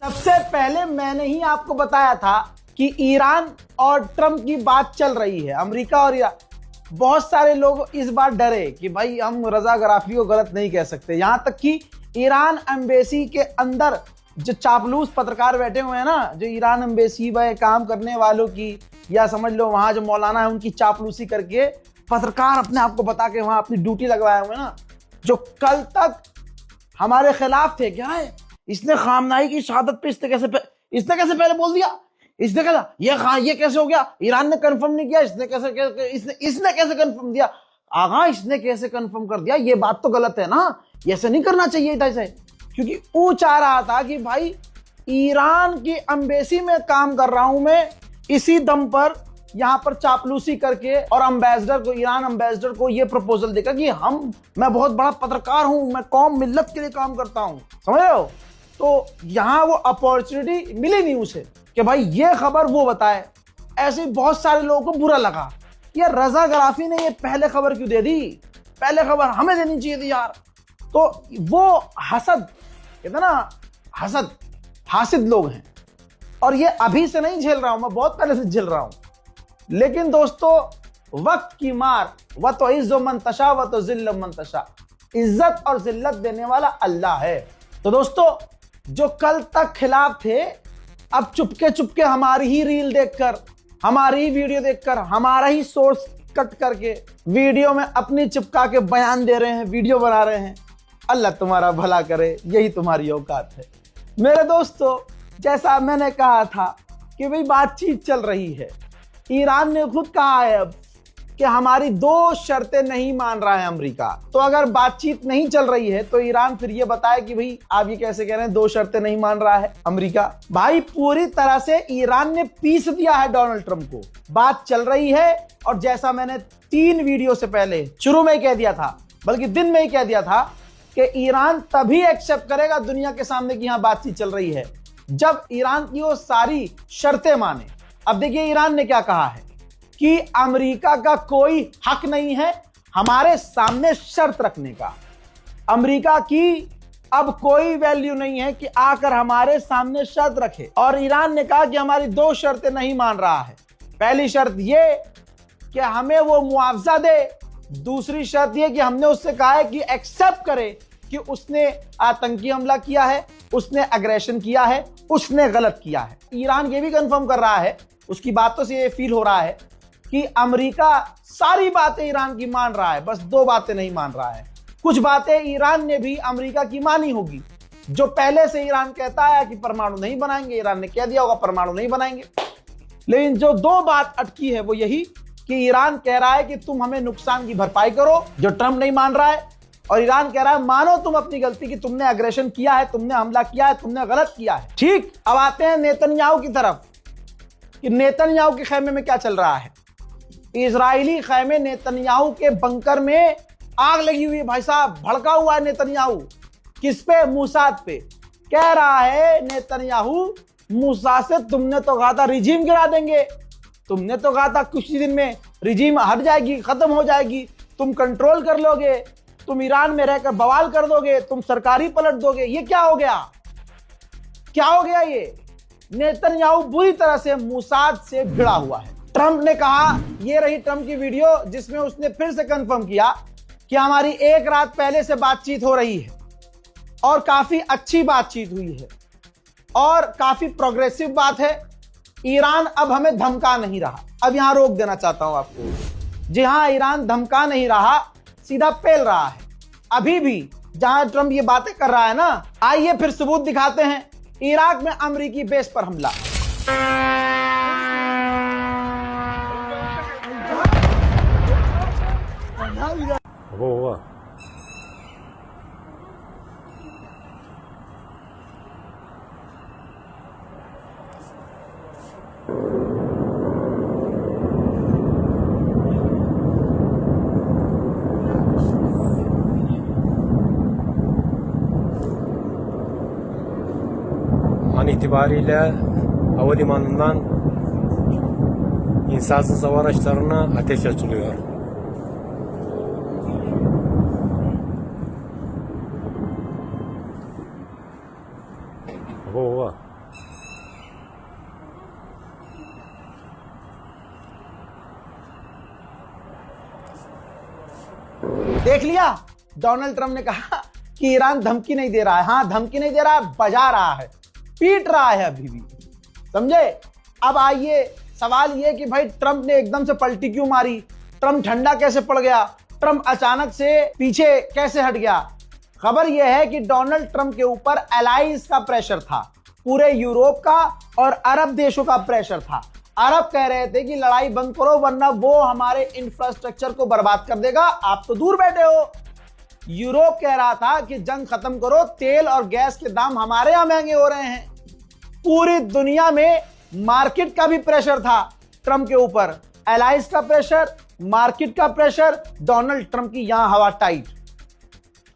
सबसे पहले मैंने ही आपको बताया था कि ईरान और ट्रंप की बात चल रही है, अमेरिका और ईरान। बहुत सारे लोग इस बार डरे कि भाई हम रजा गराफी को गलत नहीं कह सकते। यहां तक कि ईरान एम्बेसी के अंदर जो चापलूस पत्रकार बैठे हुए हैं ना, जो ईरान एम्बेसी में काम करने वालों की, या समझ लो वहां जो मौलाना है उनकी चापलूसी करके पत्रकार अपने आप को बता के वहां अपनी ड्यूटी लगवाए हुए ना, जो कल तक हमारे खिलाफ थे। क्या है, इसने खामनाई की शहादत पे इसने कैसे पहले बोल दिया, इसने कहा ये कैसे हो गया, ईरान ने कंफर्म नहीं किया, इसने कैसे कंफर्म दिया। आगा इसने कैसे कंफर्म कर दिया, ये बात तो गलत है ना, ऐसे नहीं करना चाहिए था इसे। क्योंकि वो चाह रहा था कि भाई ईरान की एम्बेसी में काम कर रहा हूं मैं, इसी दम पर यहां पर चापलूसी करके और अम्बेसडर को, ईरान अम्बेसडर को ये प्रपोजल देकर कि मैं बहुत बड़ा पत्रकार हूं, मैं कौम मिल्लत के लिए काम करता हूं, समझ रहे हो। तो यहां वो अपॉर्चुनिटी मिली नहीं उसे कि भाई ये खबर वो बताए। ऐसे बहुत सारे लोगों को बुरा लगा कि यार रजा गराफी ने ये पहले खबर क्यों दे दी, पहले खबर हमें देनी चाहिए थी यार। तो वो हसद कहते ना, हासिद लोग हैं। और ये अभी से नहीं झेल रहा हूं मैं, बहुत पहले से झेल रहा हूं। लेकिन दोस्तों, वक्त की मार, व तो इज्जो मन तशा व तो जिल्ल मन तशा, इज्जत और जिल्लत देने वाला अल्लाह है। तो दोस्तों, जो कल तक खिलाफ थे, अब चुपके हमारी ही रील देखकर, हमारी ही वीडियो देखकर, हमारा ही सोर्स कट करके वीडियो में अपनी चिपका के बयान दे रहे हैं, वीडियो बना रहे हैं। अल्लाह तुम्हारा भला करे, यही तुम्हारी औकात है। मेरे दोस्तों, जैसा मैंने कहा था कि भाई बातचीत चल रही है, ईरान ने खुद कहा है अब कि हमारी 2 शर्तें नहीं मान रहा है अमेरिका। तो अगर बातचीत नहीं चल रही है तो ईरान फिर ये बताए कि भाई आप ये कैसे कह रहे हैं 2 शर्तें नहीं मान रहा है अमेरिका। भाई पूरी तरह से ईरान ने पीस दिया है डोनाल्ड ट्रंप को। बात चल रही है, और जैसा मैंने 3 वीडियो से पहले शुरू में ही कह दिया था, बल्कि दिन में ही कह दिया था कि ईरान तभी एक्सेप्ट करेगा दुनिया के सामने कि यहां बातचीत चल रही है, जब ईरान की वो सारी शर्तें माने। अब देखिए ईरान ने क्या कहा है कि अमेरिका का कोई हक नहीं है हमारे सामने शर्त रखने का। अमेरिका की अब कोई वैल्यू नहीं है कि आकर हमारे सामने शर्त रखे। और ईरान ने कहा कि हमारी 2 शर्तें नहीं मान रहा है। पहली शर्त ये कि हमें वो मुआवजा दे, दूसरी शर्त ये कि हमने उससे कहा है कि एक्सेप्ट करे कि उसने आतंकी हमला किया है, उसने अग्रेशन किया है, उसने गलत किया है। ईरान ये भी कंफर्म कर रहा है, उसकी बातों से ये फील हो रहा है कि अमेरिका सारी बातें ईरान की मान रहा है, बस 2 बातें नहीं मान रहा है। कुछ बातें ईरान ने भी अमेरिका की मानी होगी। जो पहले से ईरान कहता है कि परमाणु नहीं बनाएंगे, ईरान ने कह दिया होगा परमाणु नहीं बनाएंगे। लेकिन जो 2 बात अटकी है वो यही कि ईरान कह रहा है कि तुम हमें नुकसान की भरपाई करो, जो ट्रंप नहीं मान रहा है, और ईरान कह रहा है मानो तुम अपनी गलती की, तुमने अग्रेशन किया है, तुमने हमला किया है, तुमने गलत किया है। ठीक, अब आते हैं नेतन्याहू की तरफ कि नेतन्याहू के खैमे में क्या चल रहा है। इजरायली खैमे नेतन्याहू के बंकर में आग लगी हुई है। भाई साहब, भड़का हुआ है नेतन्याहू। किस पे? मूसाद पे। कह रहा है नेतन्याहू, मूसा से तुमने तो कहा था रिजीम गिरा देंगे, तुमने तो कहा था कुछ ही दिन में रिजीम हट जाएगी, खत्म हो जाएगी, तुम कंट्रोल कर लोगे, तुम ईरान में रहकर बवाल कर दोगे, तुम सरकारी पलट दोगे। ये क्या हो गया, क्या हो गया? ये नेतन्याहू बुरी तरह से मूसाद से भिड़ा हुआ है। ट्रंप ने कहा, ये रही ट्रंप की वीडियो जिसमें उसने फिर से कंफर्म किया कि हमारी 1 रात पहले से बातचीत हो रही है, और काफी अच्छी बातचीत हुई है, और काफी प्रोग्रेसिव बात है। ईरान अब हमें धमका नहीं रहा। अब यहां रोक देना चाहता हूं आपको। जी हां, ईरान धमका नहीं रहा, सीधा पेल रहा है। अभी भी जहां ट्रंप ये बातें कर रहा है ना, आइए फिर सबूत दिखाते हैं। इराक में अमेरिकी बेस पर हमला। हुआ an itibariyle havalimanından insansız hava araçlarına ateş açılıyor. Ova. देख लिया, डोनाल्ड ट्रंप ने कहा कि ईरान धमकी नहीं दे रहा है। हाँ, धमकी नहीं दे रहा है, बजा रहा है, पीट रहा है अभी भी, समझे। अब आइए सवाल ये कि भाई ट्रंप ने एकदम से पलटी क्यों मारी, ट्रंप ठंडा कैसे पड़ गया, ट्रंप अचानक से पीछे कैसे हट गया। खबर यह है कि डोनाल्ड ट्रंप के ऊपर एलाइज का प्रेशर था, पूरे यूरोप का और अरब देशों का प्रेशर था। अरब कह रहे थे कि लड़ाई बंद करो वरना वो हमारे इंफ्रास्ट्रक्चर को बर्बाद कर देगा, आप तो दूर बैठे हो। यूरोप कह रहा था कि जंग खत्म करो, तेल और गैस के दाम हमारे यहां महंगे हो रहे हैं। पूरी दुनिया में मार्केट का भी प्रेशर था ट्रंप के ऊपर, एलाइज का प्रेशर, मार्केट का प्रेशर, डोनाल्ड ट्रंप की यहां हवा टाइट।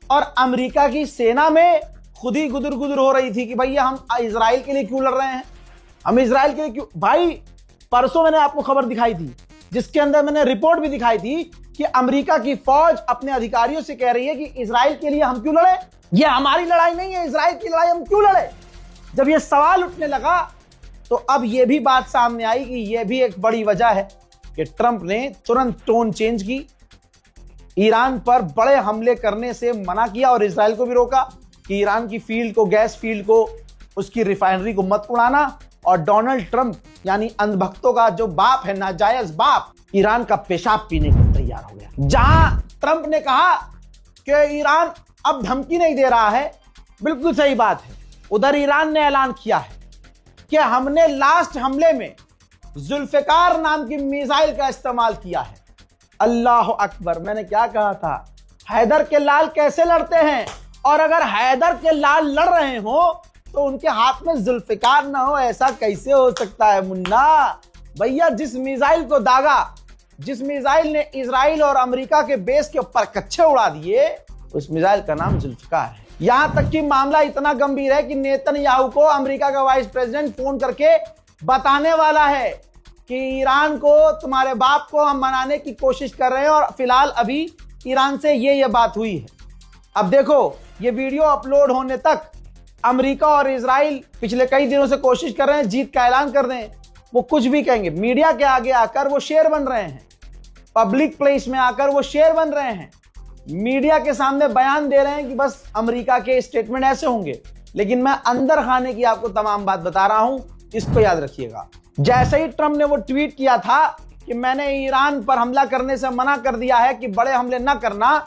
और अमेरिका की सेना में खुद ही गुदर गुदर हो रही थी कि भैया हम इजराइल के लिए क्यों लड़ रहे हैं, हम इजराइल के लिए क्यों। भाई परसों मैंने आपको खबर दिखाई थी जिसके अंदर मैंने रिपोर्ट भी दिखाई थी कि अमेरिका की फौज अपने अधिकारियों से कह रही है कि इजराइल के लिए हम क्यों लड़े, ये हमारी लड़ाई नहीं है, इजराइल की लड़ाई हम क्यों लड़े। जब ये सवाल उठने लगा तो अब ये भी बात सामने आई कि यह भी एक बड़ी वजह है कि ट्रंप ने तुरंत टोन चेंज की, ईरान पर बड़े हमले करने से मना किया और इजराइल को भी रोका कि ईरान की फील्ड को, गैस फील्ड को, उसकी रिफाइनरी को मत उड़ाना। और डोनाल्ड ट्रंप यानी अंधभक्तों का जो बाप है, नाजायज बाप, ईरान का पेशाब पीने को तैयार हो गया। जहां ट्रंप ने कहा कि ईरान अब धमकी नहीं दे रहा है, बिल्कुल सही बात है, उधर ईरान ने ऐलान किया है कि हमने लास्ट हमले में जुल्फिकार नाम की मिसाइल का इस्तेमाल किया है। अल्लाह अकबर, मैंने क्या कहा था, हैदर के लाल कैसे लड़ते हैं, और अगर हैदर के लाल लड़ रहे हो तो उनके हाथ में जुल्फिकार ना हो, ऐसा कैसे हो सकता है मुन्ना भैया। जिस मिसाइल को दागा, जिस मिसाइल ने इजराइल और अमेरिका के बेस के ऊपर कच्चे उड़ा दिए, उस मिसाइल का नाम जुल्फिकार है। यहां तक कि मामला इतना गंभीर है कि नेतन्याहू को अमेरिका का वाइस प्रेसिडेंट फोन करके बताने वाला है कि ईरान को, तुम्हारे बाप को हम मनाने की कोशिश कर रहे हैं और फिलहाल अभी ईरान से ये बात हुई है। अब देखो, ये वीडियो अपलोड होने तक अमेरिका और इजराइल पिछले कई दिनों से कोशिश कर रहे हैं जीत का ऐलान कर दें, वो कुछ भी कहेंगे। मीडिया के आगे आकर वो शेर बन रहे हैं, पब्लिक प्लेस में आकर वो शेर बन रहे हैं, मीडिया के सामने बयान दे रहे हैं कि बस अमेरिका के स्टेटमेंट ऐसे होंगे। लेकिन मैं अंदर खाने की आपको तमाम बात बता रहा हूं, इसको याद रखिएगा। जैसे ही ट्रंप ने वो ट्वीट किया था कि मैंने ईरान पर हमला करने से मना कर दिया है कि बड़े हमले न करना,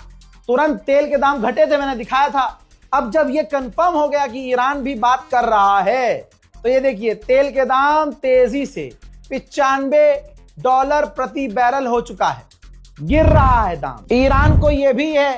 तुरंत तेल के दाम घटे थे, मैंने दिखाया था। अब जब ये कंफर्म हो गया कि ईरान भी बात कर रहा है, तो ये देखिए तेल के दाम तेजी से $95 प्रति बैरल हो चुका है, गिर रहा है दाम। ईरान को ये भी है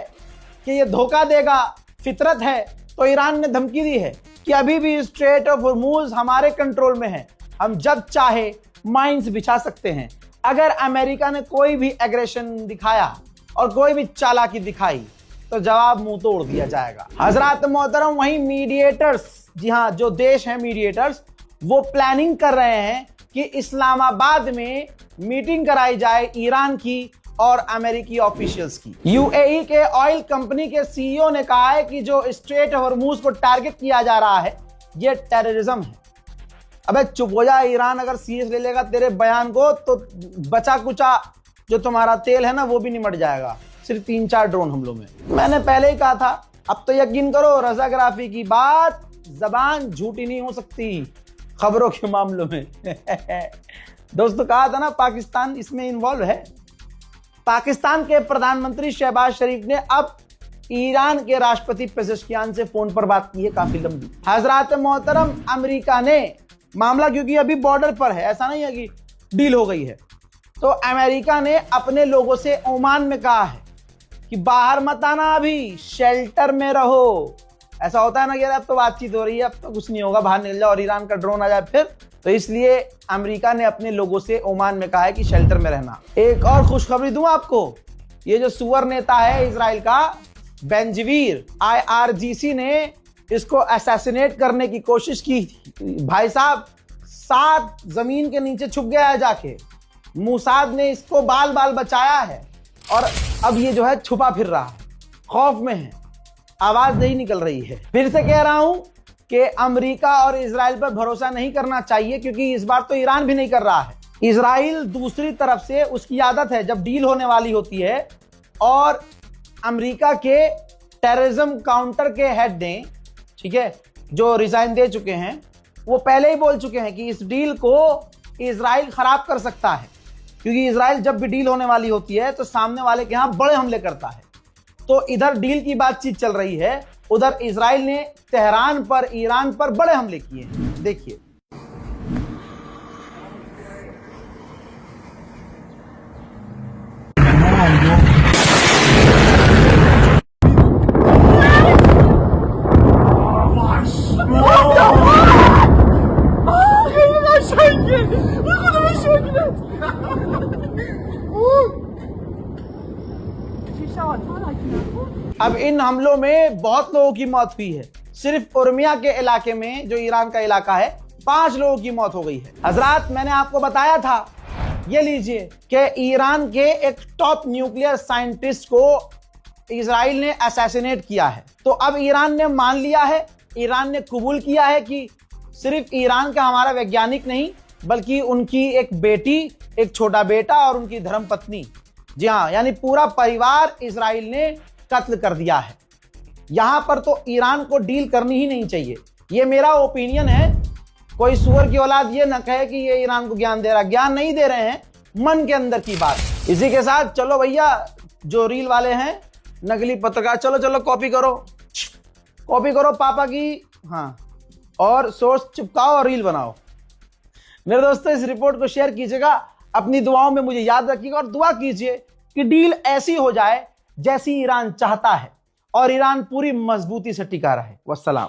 कि ये धोखा देगा, फितरत है, तो ईरान ने धमकी दी है कि अभी भी स्ट्रेट ऑफ हॉर्मूज हमारे कंट्रोल में है, हम जब चाहे माइंस बिछा सकते हैं। अगर अमेरिका ने कोई भी एग्रेशन दिखाया और कोई भी चालाकी दिखाई तो जवाब मुंह तोड़ दिया जाएगा। हजरात मोहतरम, वहीं मीडिएटर्स, जी हाँ, जो देश हैं मीडिएटर्स, वो प्लानिंग कर रहे हैं कि इस्लामाबाद में मीटिंग कराई जाए ईरान की और अमेरिकी ऑफिशियल्स की। यूएई के ऑयल कंपनी के सीईओ ने कहा है कि जो स्ट्रेट ऑफ हॉर्मूज को टारगेट किया जा रहा है, ये टेररिज्म है। अबे चुप हो जा, ईरान अगर सीरियस ले लेगा तेरे बयान को तो बचा कुचा जो तुम्हारा तेल है ना वो भी निमट जाएगा, सिर्फ 3-4 ड्रोन हमलों में। मैंने पहले ही कहा था, अब तो यकीन करो, रजाग्राफी की बात जबान झूठी नहीं हो सकती खबरों के मामलों में। दोस्तों, कहा था ना पाकिस्तान इसमें इन्वॉल्व है। पाकिस्तान के प्रधानमंत्री शहबाज शरीफ ने अब ईरान के राष्ट्रपति पेजेश्कियान से फोन पर बात की है, काफी लंबी। हजरात मोहतरम, अमेरिका ने मामला, क्योंकि अभी बॉर्डर पर है, ऐसा नहीं है कि डील हो गई है, तो अमेरिका ने अपने लोगों से ओमान में कहा है कि बाहर मत आना, अभी शेल्टर में रहो। ऐसा होता है ना कि अब तो बातचीत हो रही है, अब तो कुछ नहीं होगा, बाहर निकल जाओ और ईरान का ड्रोन आ जाए फिर। तो इसलिए अमेरिका ने अपने लोगों से ओमान में कहा है कि शेल्टर में रहना। एक और खुशखबरी दूं आपको, ये जो सुअर नेता है इजराइल का बेंजवीर, IRGC ने इसको असैसिनेट करने की कोशिश की थी। भाई साहब 7 जमीन के नीचे छुप गया है जाके, मूसाद ने इसको बाल बाल बचाया है और अब ये जो है छुपा फिर रहा है, खौफ में है, आवाज नहीं निकल रही है। फिर से कह रहा हूं कि अमेरिका और इजराइल पर भरोसा नहीं करना चाहिए, क्योंकि इस बार तो ईरान भी नहीं कर रहा है। इजराइल दूसरी तरफ से, उसकी आदत है जब डील होने वाली होती है और अमेरिका के टेररिज्म काउंटर के हेड ने, ठीक है, जो रिजाइन दे चुके हैं, वो पहले ही बोल चुके हैं कि इस डील को इजराइल खराब कर सकता है, क्योंकि इजराइल जब भी डील होने वाली होती है तो सामने वाले के यहां बड़े हमले करता है। तो इधर डील की बातचीत चल रही है, उधर इजराइल ने तेहरान पर, ईरान पर बड़े हमले किए हैं। देखिए, अब इन हमलों में बहुत लोगों की मौत हुई है। सिर्फ उर्मिया के इलाके में, जो ईरान का इलाका है, 5 लोगों की मौत हो गई है। हजरात, मैंने आपको बताया था, ये लीजिए, कि ईरान के एक टॉप न्यूक्लियर साइंटिस्ट को इजराइल ने असैसिनेट किया है। तो अब ईरान ने मान लिया है, ईरान ने कबूल किया है कि सिर्फ ईरान का हमारा वैज्ञानिक नहीं, बल्कि उनकी एक बेटी, एक छोटा बेटा और उनकी धर्मपत्नी, जी हाँ, यानी पूरा परिवार इजराइल ने कत्ल कर दिया है। यहां पर तो ईरान को डील करनी ही नहीं चाहिए। ये मेरा ओपिनियन है, कोई सुअर की औलाद ये ना कहे कि ये ईरान को ज्ञान दे रहा, ज्ञान नहीं दे रहे हैं, मन के अंदर की बात। इसी के साथ चलो भैया, जो रील वाले हैं, नकली पत्रकार, चलो चलो कॉपी करो, कॉपी करो पापा की, हाँ, और सोर्स चिपकाओ और रील बनाओ। मेरे दोस्तों, इस रिपोर्ट को शेयर कीजिएगा, अपनी दुआओं में मुझे याद रखिएगा और दुआ कीजिए कि डील ऐसी हो जाए जैसी ईरान चाहता है और ईरान पूरी मजबूती से टिका रहे। वस्सलाम।